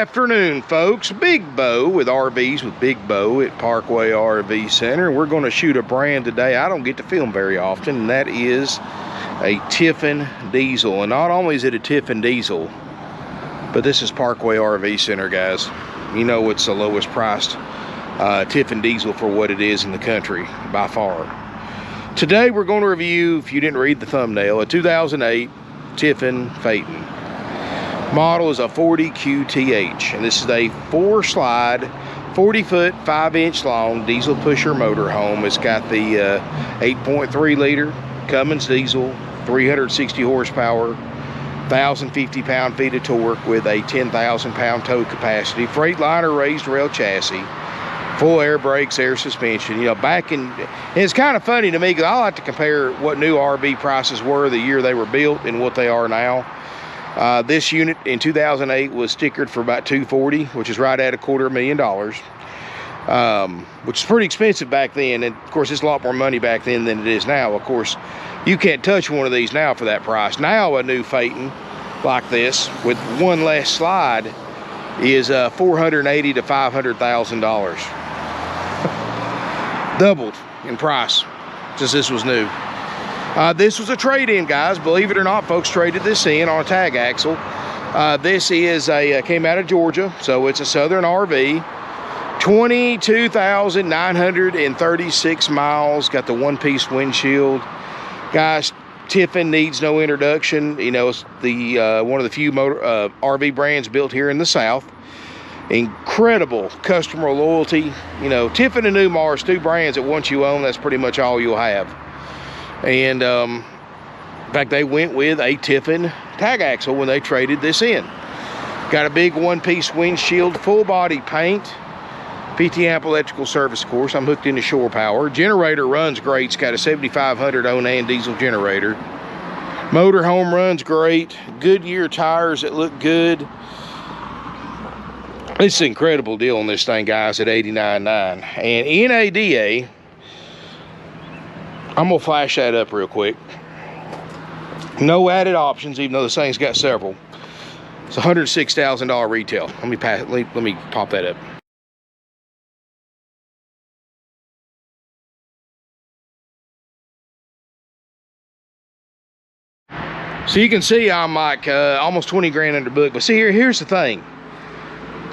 afternoon, folks. Big Bo with RVs with Big Bo at Parkway RV Center. We're going to shoot a brand today I don't get to film very often, and that is a Tiffin diesel. And not only is it a Tiffin diesel, but this is Parkway RV Center, guys. You know it's the lowest priced Tiffin diesel for what it is in the country by far. Today we're going to review, if you didn't read the thumbnail, a 2008 Tiffin Phaeton. Model is a 40 QTH, and this is a 4-slide, 40-foot, 5-inch long diesel pusher motorhome. It's got the 8.3 liter Cummins diesel, 360 horsepower, 1,050 pound-feet of torque with a 10,000 pound tow capacity. Freightliner raised rail chassis, full air brakes, air suspension. You know, and it's kind of funny to me because I like to compare what new RV prices were the year they were built and what they are now. This unit in 2008 was stickered for about $240,000, which is right at $250,000, which is pretty expensive back then. And of course, it's a lot more money back then than it is now. Of course, you can't touch one of these now for that price. Now, a new Phaeton like this with one less slide is $480,000 to $500,000. Doubled in price since this was new. This was a trade-in, guys. Believe it or not, folks traded this in on a tag axle. This is came out of Georgia, so it's a Southern RV. 22,936 miles. Got the one-piece windshield. Guys, Tiffin needs no introduction. You know, it's the one of the few RV brands built here in the South. Incredible customer loyalty. You know, Tiffin and Newmar's two brands that once you own, that's pretty much all you'll have. And in fact, they went with a Tiffin tag axle when they traded this in. Got a big one-piece windshield, full body paint, PT amp electrical service, of course. I'm hooked into shore power. Generator runs great. It's got a 7500 Onan diesel generator. Motorhome runs great. Goodyear tires that look good. It's an incredible deal on this thing, guys, at $89,900. And NADA, I'm gonna flash that up real quick. No added options, even though this thing's got several. It's $106,000 retail. Let me pop that up. So you can see I'm like almost 20 grand under book. But see here's the thing.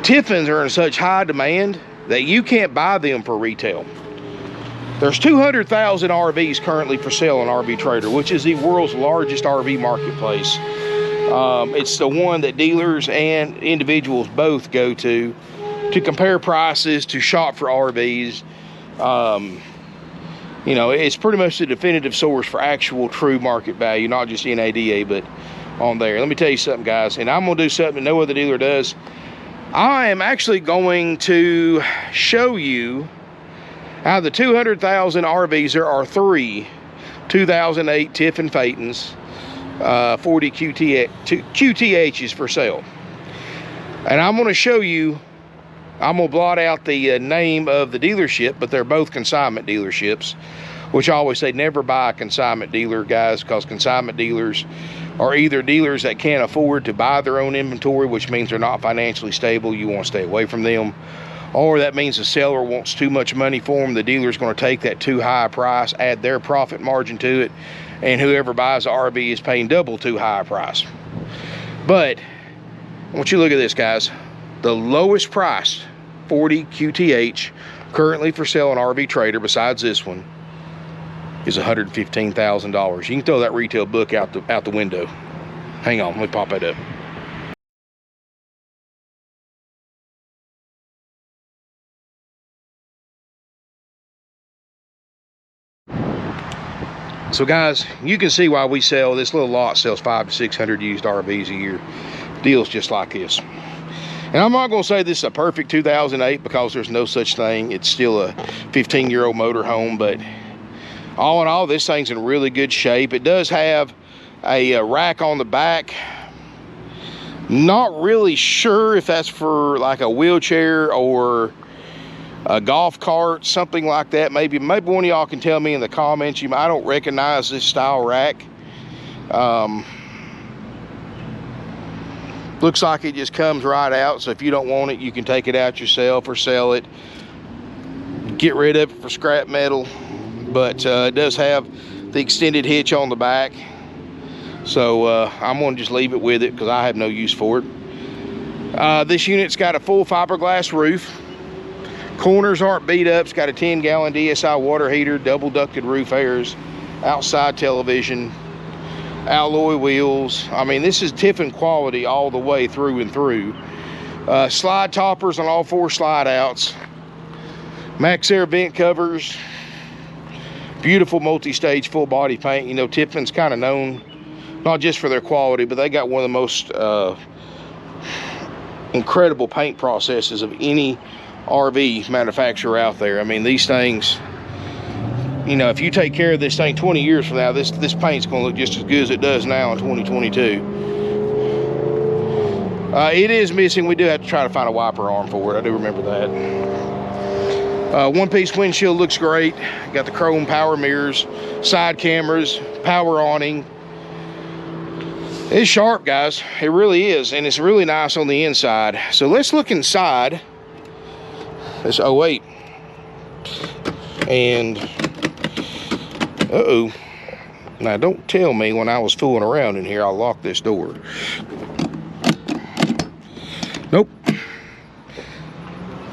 Tiffins are in such high demand that you can't buy them for retail. There's 200,000 RVs currently for sale on RV Trader, which is the world's largest RV marketplace. It's the one that dealers and individuals both go to compare prices, to shop for RVs. You know, it's pretty much the definitive source for actual true market value, not just NADA, but on there. Let me tell you something, guys, and I'm gonna do something that no other dealer does. I am actually going to show you out of the 200,000 RVs, there are 3 2008 Tiffin Phaetons, 40 QTHs for sale. And I'm going to show you, I'm going to blot out the name of the dealership, but they're both consignment dealerships, which I always say never buy a consignment dealer, guys, because consignment dealers are either dealers that can't afford to buy their own inventory, which means they're not financially stable. You want to stay away from them. Or that means the seller wants too much money for them. The dealer's going to take that too high a price, add their profit margin to it, and whoever buys the RV is paying double too high a price. But I want you to look at this, guys. The lowest price 40 QTH currently for sale on RV Trader, besides this one, is $115,000. You can throw that retail book out the window. Hang on, let me pop that up. So guys, you can see why we sell, this little lot sells 500 to 600 used RVs a year. Deals just like this. And I'm not going to say this is a perfect 2008 because there's no such thing. It's still a 15-year-old motorhome, but all in all, this thing's in really good shape. It does have a rack on the back. Not really sure if that's for like a wheelchair or a golf cart, something like that. Maybe one of y'all can tell me in the comments. I don't recognize this style rack. Looks like it just comes right out, so if you don't want it, you can take it out yourself or sell it. Get rid of it for scrap metal. But it does have the extended hitch on the back. So I'm gonna just leave it with it because I have no use for it. This unit's got a full fiberglass roof. Corners aren't beat up. It's got a 10-gallon DSI water heater, double ducted roof airs, outside television, alloy wheels. I mean, this is Tiffin quality all the way through and through. Slide toppers on all 4 slide outs. Max Air vent covers. Beautiful multi-stage full body paint. You know, Tiffin's kind of known not just for their quality, but they got one of the most incredible paint processes of any RV manufacturer out there. I mean, these things, you know, if you take care of this thing 20 years from now, this paint's going to look just as good as it does now in 2022. It is missing. We do have to try to find a wiper arm for it. I do remember that. One-piece windshield looks great. Got the chrome power mirrors, side cameras, power awning. It's sharp, guys. It really is, and it's really nice on the inside. So let's look inside. It's 08. And uh-oh. Now don't tell me when I was fooling around in here I locked this door. Nope.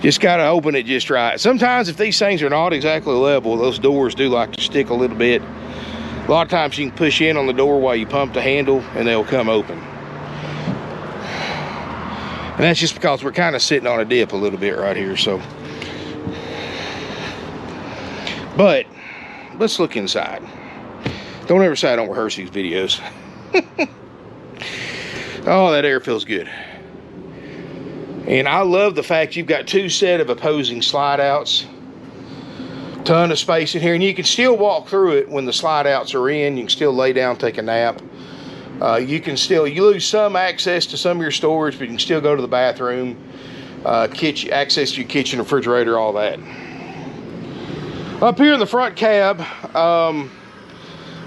Just gotta open it just right. Sometimes if these things are not exactly level, those doors do like to stick a little bit. A lot of times you can push in on the door while you pump the handle and they'll come open. And that's just because we're kind of sitting on a dip a little bit right here, so. But let's look inside. Don't ever say I don't rehearse these videos. Oh, that air feels good. And I love the fact you've got 2 sets of opposing slide outs. Ton of space in here, and you can still walk through it when the slide outs are in. You can still lay down, take a nap. You lose some access to some of your storage, but you can still go to the bathroom, access to your kitchen, refrigerator, all that. Up here in the front cab, now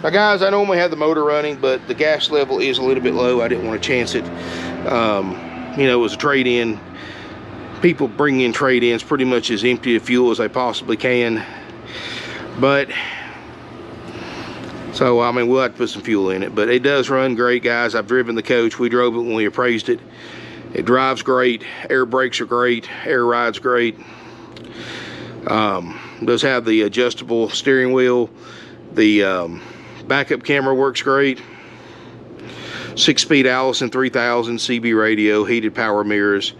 guys, I normally have the motor running, but the gas level is a little bit low. I didn't want to chance it. You know, it was a trade-in. People bring in trade-ins pretty much as empty of fuel as they possibly can. But, so, I mean, we'll have to put some fuel in it. But it does run great, guys. I've driven the coach. We drove it when we appraised it. It drives great. Air brakes are great. Air ride's great. Does have the adjustable steering wheel. The backup camera works great. 6-speed Allison 3000 CB radio, heated power mirrors,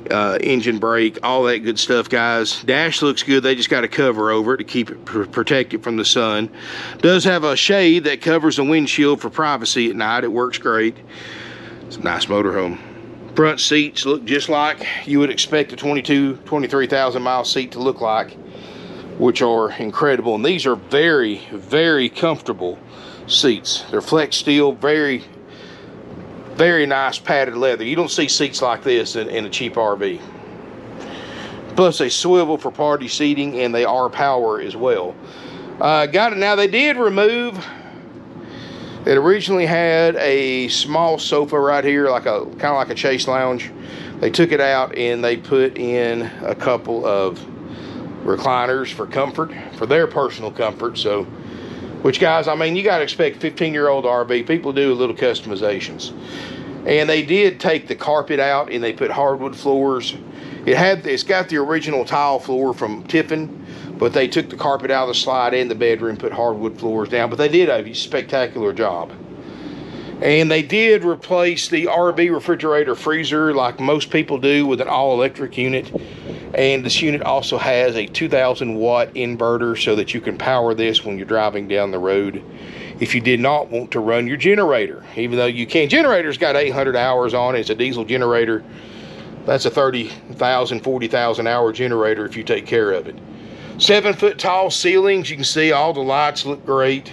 engine brake, all that good stuff, guys. Dash looks good. They just got a cover over it to keep it protected from the sun. Does have a shade that covers the windshield for privacy at night. It works great. It's a nice motorhome. Front seats look just like you would expect a 23,000 mile seat to look like, which are incredible. And these are very, very comfortable seats. They're flex steel, very nice padded leather. You don't see seats like this in a cheap RV. Plus they swivel for party seating, and they are power as well. Got it. Now they did remove, it originally had a small sofa right here, like a kind of like a chase lounge. They took it out and they put in a couple of recliners for comfort, for their personal comfort. So, which, guys, I mean, you got to expect 15-year-old RV. People do a little customizations. And they did take the carpet out and they put hardwood floors. It's got the original tile floor from Tiffin, but they took the carpet out of the slide and the bedroom, put hardwood floors down. But they did a spectacular job. And they did replace the RV refrigerator freezer like most people do with an all-electric unit. And this unit also has a 2,000 watt inverter so that you can power this when you're driving down the road if you did not want to run your generator. Even though you can. Generator's got 800 hours on it. It's a diesel generator. That's a 30,000, 40,000 hour generator if you take care of it. 7-foot tall ceilings. You can see all the lights look great.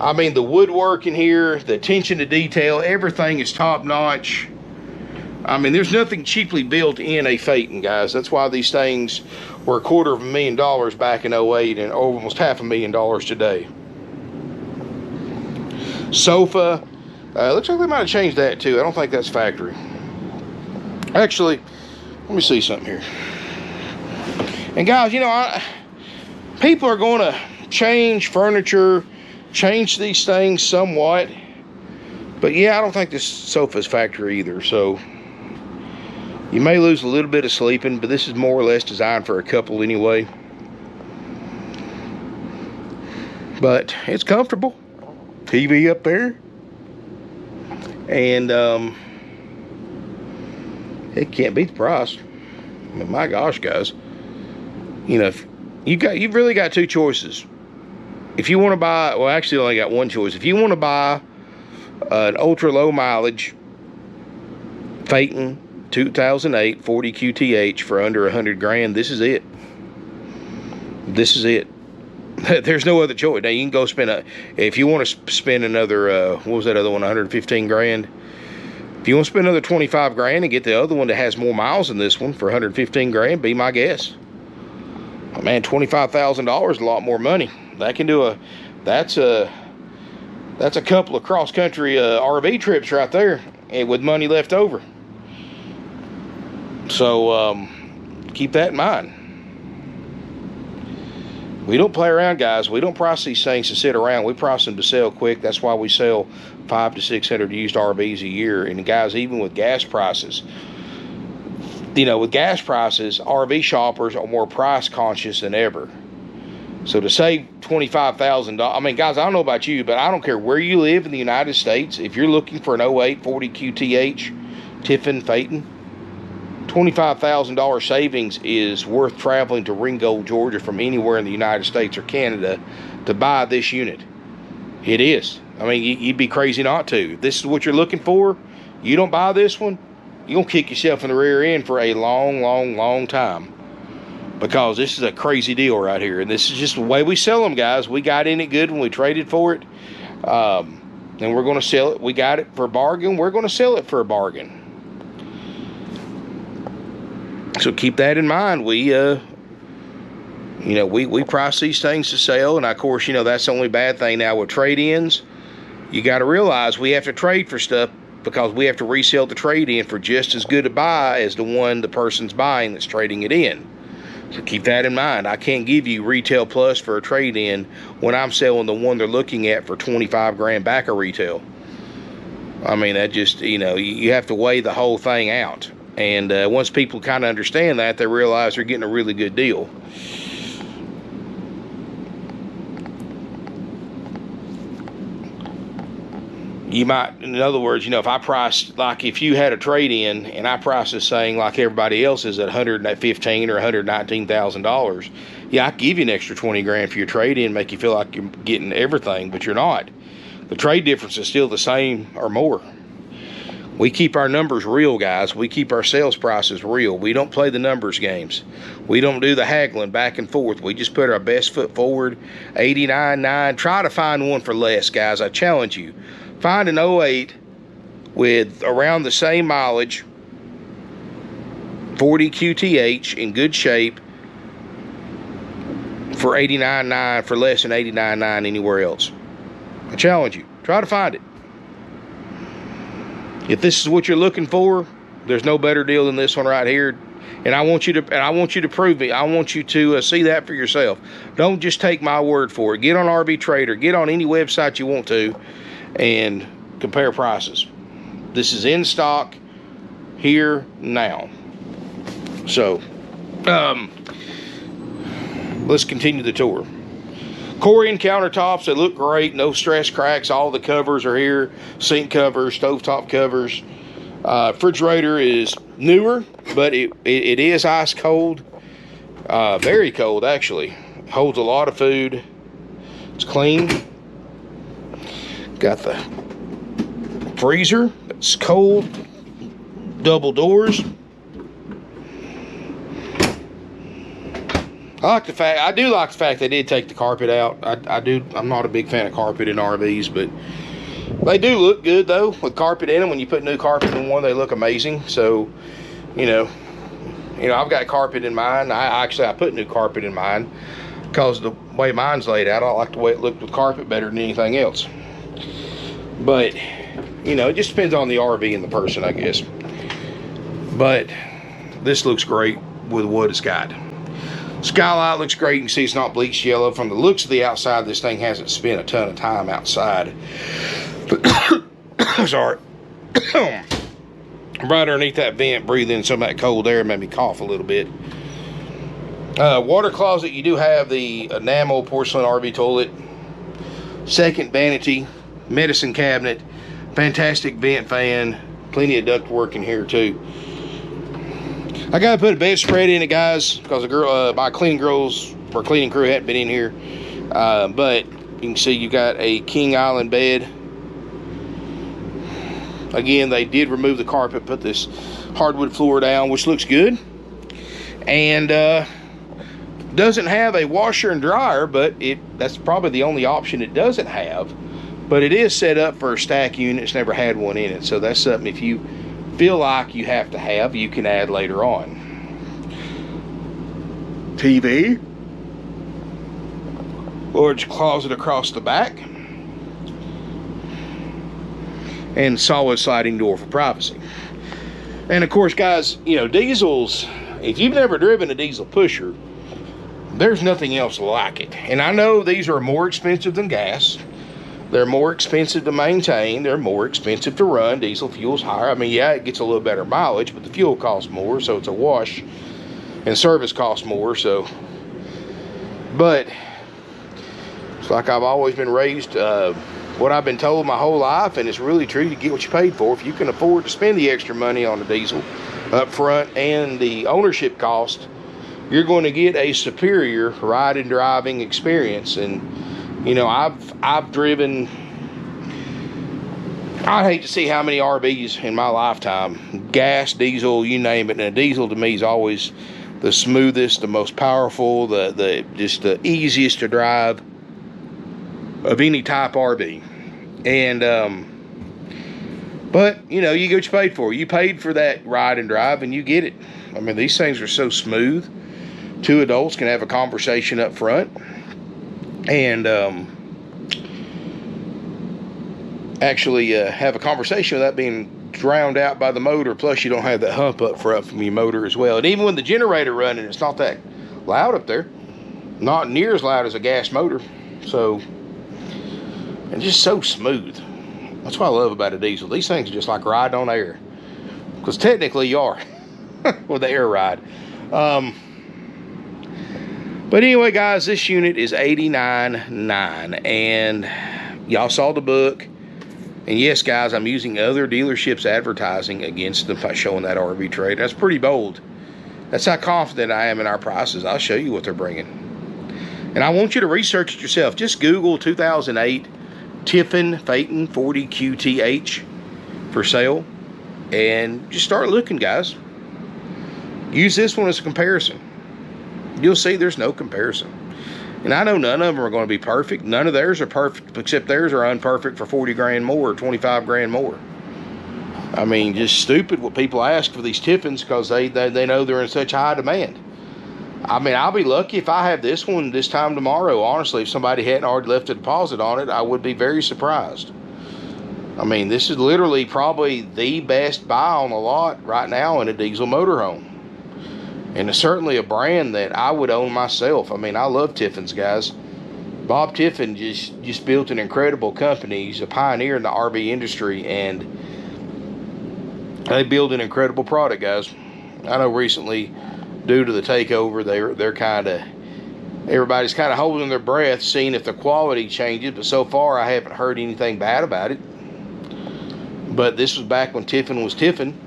I mean, the woodwork in here, the attention to detail, everything is top notch. I mean, there's nothing cheaply built in a Phaeton, guys. That's why these things were $250,000 back in 08 and almost $500,000 today. Sofa. Looks like they might have changed that too. I don't think that's factory. Actually, let me see something here. And guys, you know, people are going to change furniture, change these things somewhat. But yeah, I don't think this sofa's factory either. So you may lose a little bit of sleeping, but this is more or less designed for a couple anyway. But it's comfortable. TV up there. And it can't beat the price. I mean, my gosh, guys. You know, if you've really got two choices. If you want to buy, well, actually, I only got one choice. If you want to buy an ultra low mileage Phaeton 2008 40 QTH for under 100 grand, this is it. This is it. There's no other choice. Now you can go spend if you want to spend another, what was that other one, 115 grand? If you want to spend another 25 grand and get the other one that has more miles than this one for 115 grand, be my guess. Oh, man, $25,000 is a lot more money. That can do that's a couple of cross-country RV trips right there, and with money left over. So keep that in mind. We don't play around, guys. We don't price these things to sit around. We price them to sell quick. That's why we sell 500 to 600 used RVs a year. And guys, even with gas prices, you know, with gas prices, RV shoppers are more price conscious than ever. So to save $25,000, I mean, guys, I don't know about you, but I don't care where you live in the United States. If you're looking for an 08 40 QTH Tiffin Phaeton, $25,000 savings is worth traveling to Ringgold, Georgia from anywhere in the United States or Canada to buy this unit. It is. I mean, you'd be crazy not to. If this is what you're looking for, you don't buy this one, you're going to kick yourself in the rear end for a long, long, long time. Because this is a crazy deal right here. And this is just the way we sell them, guys. We got in it good when we traded for it. And we're going to sell it. We got it for a bargain. We're going to sell it for a bargain. So keep that in mind. We, you know, we price these things to sell. And of course, you know, that's the only bad thing now with trade-ins. You got to realize we have to trade for stuff because we have to resell the trade-in for just as good a buy as the one the person's buying that's trading it in. So keep that in mind. I can't give you retail plus for a trade-in when I'm selling the one they're looking at for 25 grand back of retail. I mean, that just, you know, you have to weigh the whole thing out. And once people kind of understand that, they realize they're getting a really good deal. You might, in other words, you know, if I priced, like if you had a trade-in and I priced this thing like everybody else is at $115,000 or $119,000, yeah, I could give you an extra 20 grand for your trade-in, make you feel like you're getting everything, but you're not. The trade difference is still the same or more. We keep our numbers real, guys. We keep our sales prices real. We don't play the numbers games. We don't do the haggling back and forth. We just put our best foot forward. 89.9. Try to find one for less, guys. I challenge you. Find an 08 with around the same mileage, 40 QTH in good shape for 89.9 for less than 89.9 anywhere else. I challenge you. Try to find it. If this is what you're looking for, there's no better deal than this one right here. And I want you to prove it. I want you to see that for yourself. Don't just take my word for it. Get on RV Trader. Get on any website you want to and compare prices. This is in stock here now. So, let's continue the tour. Corian countertops, they look great, no stress cracks. All the covers are here, sink covers, stovetop covers. Refrigerator is newer, but it is ice cold, very cold actually. Holds a lot of food. It's clean. Got the freezer, it's cold, double doors. I do like the fact they did take the carpet out. I'm not a big fan of carpet in RVs, but they do look good though with carpet in them. When you put new carpet in one, they look amazing. So, you know, I've got carpet in mine. I put new carpet in mine because the way mine's laid out, I like the way it looked with carpet better than anything else. But, you know, it just depends on the RV and the person, I guess. But this looks great with what it's got. Skylight looks great. You can see it's not bleached yellow. From the looks of the outside, this thing hasn't spent a ton of time outside. Sorry. Right underneath that vent, breathing some of that cold air made me cough a little bit. Water closet, you do have the enamel porcelain RV toilet. Second vanity, medicine cabinet, fantastic vent fan, plenty of duct work in here too. I gotta put a bedspread in it, guys, because the girl, my cleaning crew hadn't been in here. But you can see you got a King Island bed. Again, they did remove the carpet, put this hardwood floor down, which looks good. And doesn't have a washer and dryer, but that's probably the only option it doesn't have. But it is set up for a stack unit. It's never had one in it, so that's something if you feel like you have to have, you can add later on. TV, large closet across the back, and solid sliding door for privacy. And of course, guys, you know, diesels, if you've never driven a diesel pusher, there's nothing else like it. And I know these are more expensive than gas. They're more expensive to maintain. They're more expensive to run. Diesel fuel's higher. I mean, yeah, it gets a little better mileage, but the fuel costs more, so it's a wash. And service costs more, so. But it's like I've always been raised, what I've been told my whole life, and it's really true, you get what you paid for. If you can afford to spend the extra money on a diesel up front and the ownership cost, you're going to get a superior ride and driving experience. And you know, I've driven, I hate to see how many RVs in my lifetime, gas, diesel, you name it. And a diesel to me is always the smoothest, the most powerful, just the easiest to drive of any type RV. And but you know, you get what you paid for. You paid for that ride and drive, and you get it. I mean, these things are so smooth. Two adults can have a conversation up front, and actually have a conversation without being drowned out by the motor. Plus, you don't have that hump up front from your motor as well. And even when the generator running, it's not that loud up there. Not near as loud as a gas motor. So, and just so smooth. That's what I love about a diesel. These things are just like riding on air. Because technically you are with the air ride. But anyway, guys, this unit is $89,900, and y'all saw the book. And yes, guys, I'm using other dealerships' advertising against them by showing that RV trade. That's pretty bold. That's how confident I am in our prices. I'll show you what they're bringing. And I want you to research it yourself. Just Google 2008 Tiffin Phaeton 40 QTH for sale, and just start looking, guys. Use this one as a comparison. You'll see there's no comparison. And I know none of them are going to be perfect. None of theirs are perfect, except theirs are unperfect for 40 grand more or 25 grand more. I mean, just stupid what people ask for these Tiffins because they know they're in such high demand. I mean, I'll be lucky if I have this one this time tomorrow. Honestly, if somebody hadn't already left a deposit on it, I would be very surprised. I mean, this is literally probably the best buy on the lot right now in a diesel motorhome. And it's certainly a brand that I would own myself. I mean, I love Tiffins, guys. Bob Tiffin just built an incredible company. He's a pioneer in the RV industry, and they build an incredible product, guys. I know recently, due to the takeover, they're kind of, everybody's kind of holding their breath, seeing if the quality changes. But so far, I haven't heard anything bad about it. But this was back when Tiffin was Tiffin.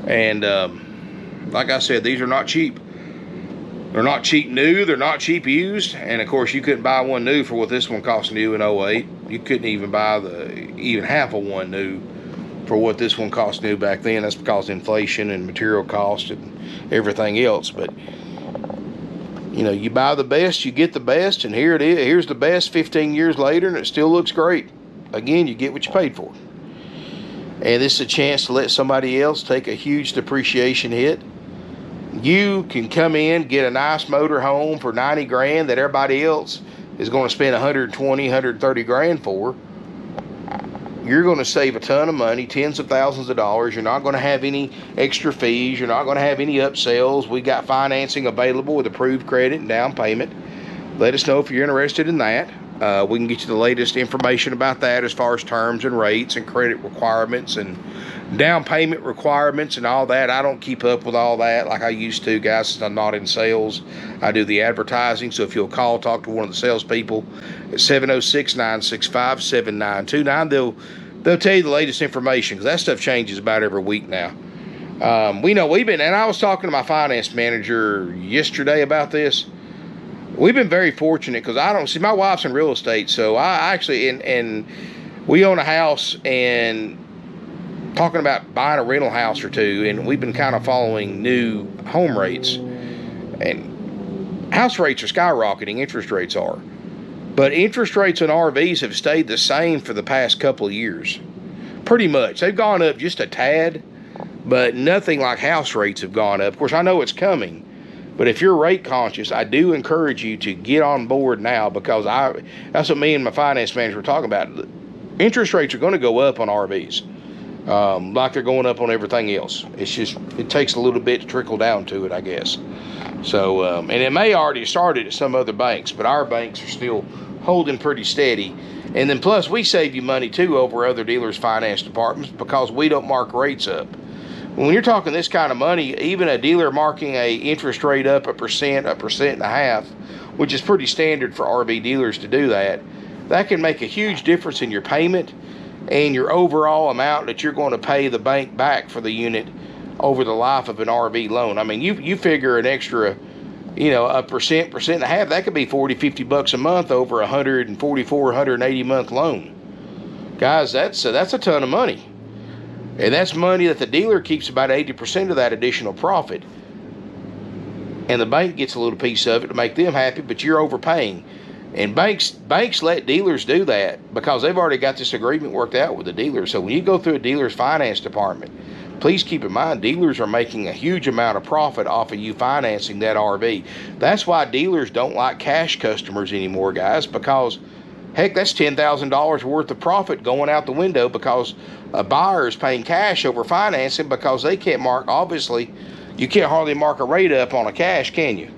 And like I said, these are not cheap. They're not cheap new. They're not cheap used. And of course, you couldn't buy one new for what this one cost new in 08. You couldn't even buy even half of one new for what this one cost new back then. That's because of inflation and material cost and everything else. But you know, you buy the best, you get the best, and here it is. Here's the best 15 years later, and it still looks great. Again, you get what you paid for. And this is a chance to let somebody else take a huge depreciation hit. You can come in, get a nice motor home for 90 grand that everybody else is going to spend 120, 130 grand for. you're going to save a ton of money, tens of thousands of dollars. You're not going to have any extra fees. You're not going to have any upsells. We got financing available with approved credit and down payment. Let us know if you're interested in that. We can get you the latest information about that as far as terms and rates and credit requirements and down payment requirements and all that. I don't keep up with all that like I used to, guys, since I'm not in sales. I do the advertising. So if you'll talk to one of the salespeople at 706-965-7929, they'll tell you the latest information, because that stuff changes about every week now. And I was talking to my finance manager yesterday about this. We've been very fortunate, because my wife's in real estate, so I actually, and we own a house, and talking about buying a rental house or two, and we've been kind of following new home rates, and house rates are skyrocketing, interest rates are, but interest rates on RVs have stayed the same for the past couple of years, pretty much. They've gone up just a tad, but nothing like house rates have gone up. Of course, I know it's coming, but if you're rate conscious, I do encourage you to get on board now, because that's what me and my finance manager were talking about. Interest rates are going to go up on RVs, like they're going up on everything else. It's just, it takes a little bit to trickle down to it, I guess. So, and it may already have started at some other banks, but our banks are still holding pretty steady. And then plus, we save you money too over other dealers' finance departments, because we don't mark rates up. When you're talking this kind of money, even a dealer marking a interest rate up 1.5%, which is pretty standard for RV dealers to do that can make a huge difference in your payment and your overall amount that you're going to pay the bank back for the unit over the life of an RV loan. I mean, you figure an extra, 1.5%, that could be $40-50 a month over a 180 month loan. Guys, that's a ton of money. And that's money that the dealer keeps about 80% of that additional profit. And the bank gets a little piece of it to make them happy, but you're overpaying. And banks let dealers do that, because they've already got this agreement worked out with the dealer. So when you go through a dealer's finance department, please keep in mind, dealers are making a huge amount of profit off of you financing that RV. That's why dealers don't like cash customers anymore, guys, because heck, that's $10,000 worth of profit going out the window, because a buyer is paying cash over financing, because they can't obviously, you can't hardly mark a rate up on a cash, can you?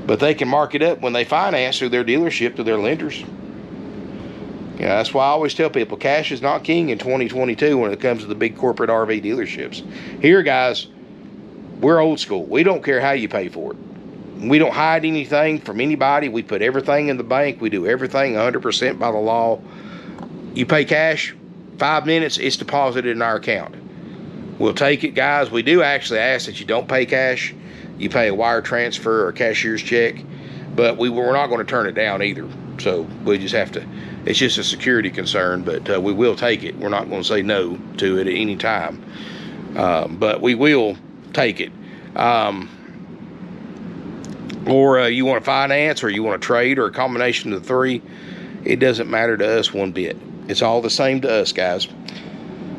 But they can mark it up when they finance through their dealership to their lenders. That's why I always tell people, cash is not king in 2022 when it comes to the big corporate RV dealerships. Here, guys, we're old school. We don't care how you pay for it. We don't hide anything from anybody. We put everything in the bank. We do everything 100% by the law. You pay cash, 5 minutes, it's deposited in our account. We'll take it, guys. We do actually ask that you don't pay cash. You pay a wire transfer or a cashier's check, but we're not going to turn it down either. So we just have to, it's just a security concern, but we will take it. We're not going to say no to it at any time, but we will take it. Or you want to finance, or you want to trade, or a combination of the three, it doesn't matter to us one bit. It's all the same to us, guys.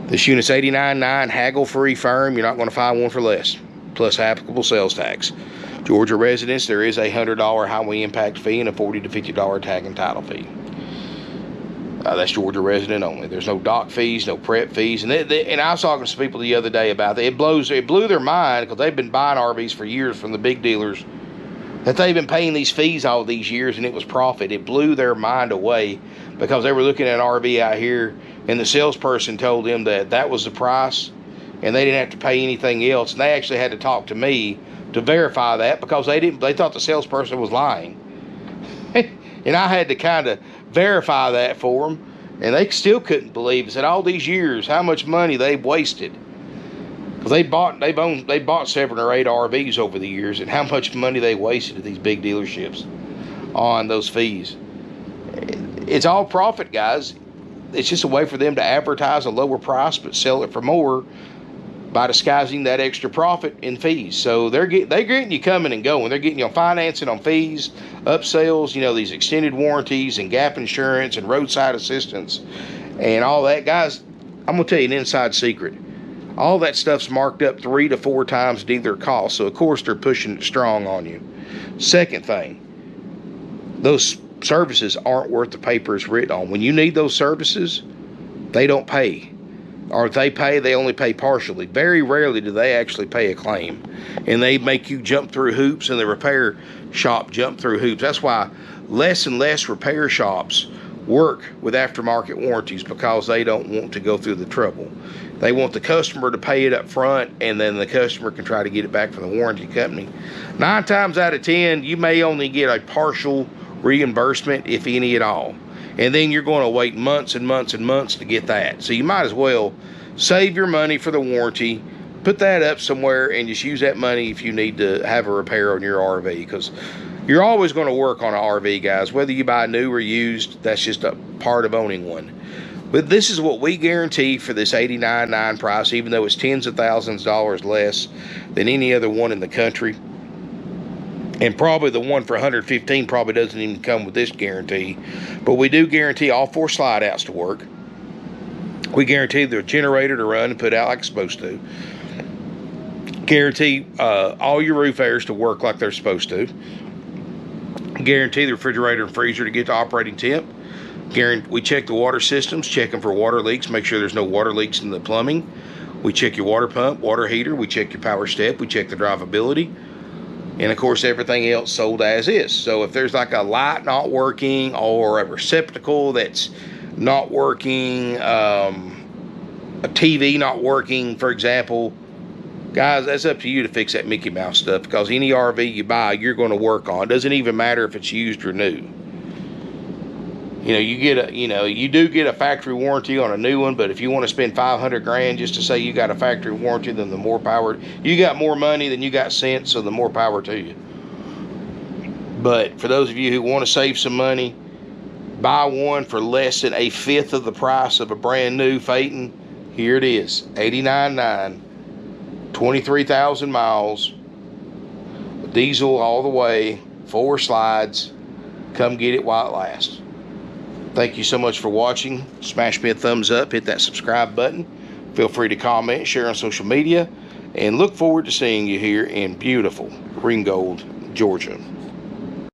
This unit's $89.9, haggle-free firm. You're not going to find one for less, plus applicable sales tax. Georgia residents, there is a $100 highway impact fee and a $40 to $50 tag and title fee. That's Georgia resident only. There's no dock fees, no prep fees. And I was talking to some people the other day about that. It blew their mind, because they've been buying RVs for years from the big dealers, that they've been paying these fees all these years, and it was profit. It blew their mind away, because they were looking at an RV out here, and the salesperson told them that was the price, and they didn't have to pay anything else. And they actually had to talk to me to verify that, because they thought the salesperson was lying. And I had to kind of verify that for them, and they still couldn't believe it. Said all these years, how much money they've wasted. Because they bought 7 or 8 RVs over the years, and how much money they wasted at these big dealerships on those fees. It's all profit, guys. It's just a way for them to advertise a lower price but sell it for more by disguising that extra profit in fees. So they're getting you coming and going. They're getting you on financing, on fees, upsells, these extended warranties and gap insurance and roadside assistance and all that. Guys, I'm going to tell you an inside secret. All that stuff's marked up 3 to 4 times dealer cost. So, of course, they're pushing it strong on you. Second thing, those services aren't worth the paper it's written on. When you need those services, they don't pay. Or if they pay, they only pay partially. Very rarely do they actually pay a claim. And they make you jump through hoops, and the repair shop jump through hoops. That's why less and less repair shops work with aftermarket warranties, because they don't want to go through the trouble. They want the customer to pay it up front, and then the customer can try to get it back from the warranty company. 9 times out of 10, you may only get a partial reimbursement, if any at all. And then you're going to wait months and months and months to get that. So you might as well save your money for the warranty, put that up somewhere, and just use that money if you need to have a repair on your RV, because you're always going to work on an RV, guys. Whether you buy new or used, that's just a part of owning one. But this is what we guarantee for this $89.9 price, even though it's tens of thousands of dollars less than any other one in the country. And probably the one for $115 probably doesn't even come with this guarantee. But we do guarantee all 4 slide outs to work. We guarantee the generator to run and put out like it's supposed to. Guarantee all your roof airs to work like they're supposed to. Guarantee the refrigerator and freezer to get to operating temp. We check the water systems, check them for water leaks, make sure there's no water leaks in the plumbing. We check your water pump, water heater. We check your power step. We check the drivability. And of course, everything else sold as is. So if there's like a light not working, or a receptacle that's not working, a TV not working, for example, guys, that's up to you to fix that Mickey Mouse stuff, because any RV you buy, you're going to work on. It doesn't even matter if it's used or new. You know, you do get a factory warranty on a new one, but if you want to spend $500 grand just to say you got a factory warranty, then the more power. You got more money than you got sense, so the more power to you. But for those of you who want to save some money, buy one for less than 1/5 of the price of a brand new Phaeton. Here it is, $89.9, 23,000 miles, diesel all the way, 4 slides. Come get it while it lasts. Thank you so much for watching. Smash me a thumbs up, hit that subscribe button. Feel free to comment, share on social media, and look forward to seeing you here in beautiful Ringgold, Georgia.